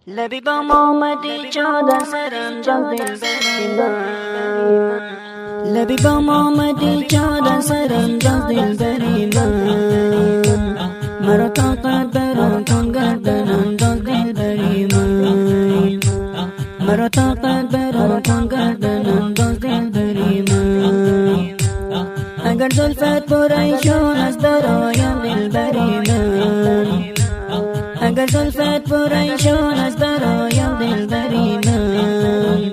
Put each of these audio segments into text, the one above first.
لبی با آمدی جا سرم جا دل بریمم لبی با آمدی جا سرم جا دل بریمم مرا طاقت برا کن گردنم جا دل بریمم مرا طاقت برا کن گردنم جا دل بریمم اگر زلفت پریشان از برایم دل بریمم اگر زلفت پریشان از برایم دل بریمم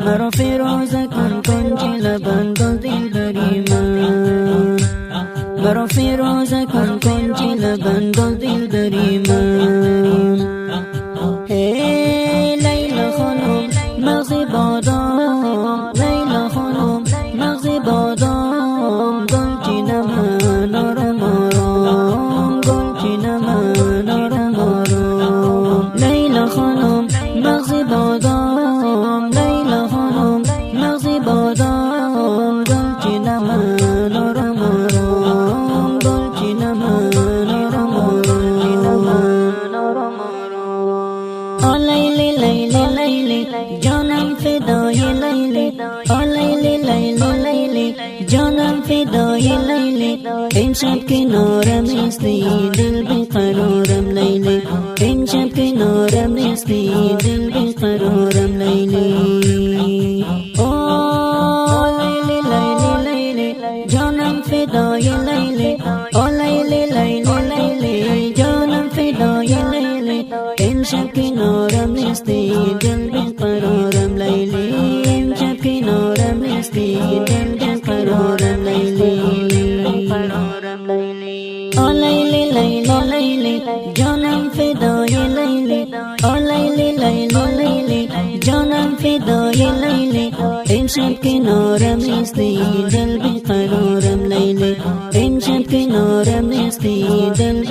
مرا فیروزه کن کنج لبم دل بریمم مرا فیروزه کن کنج لبم دل بریمم هی لیلا خانم مغزی بادام لیلا خانم مغزی بادام گل چینم نارم آرام گل چینم نارم آرام لیلا خانم مغزی بادام لیلا خانم مغزی بادام گل چینم نارم آرام گل چینم نارم آرام آ لیلی لیلی لیلی جانم فدای لیلی آ لیلی لیلی لیلی جانم فدای لیلی امشب کنارم نیستی دل بیقرارم لیلی امشب کنارم نیستی دل بیقرارم لیلی آ لیلی لیلی لیلی جانم فدای لیلی آ لیلی لیلی لیلی جانم فدای لیلی امشب کنارم نیستی دل بیقرارم لیلی امشب کنارم نیستی دل بیقرارم لیلی آ لیلی لیلی لیلی جانم فدای لیلی آ لیلی لیلی لیلی جانم فدای لیلی امشب کنارم نیستی دل بیقرارم لیلی امشب کنارم نیستی دل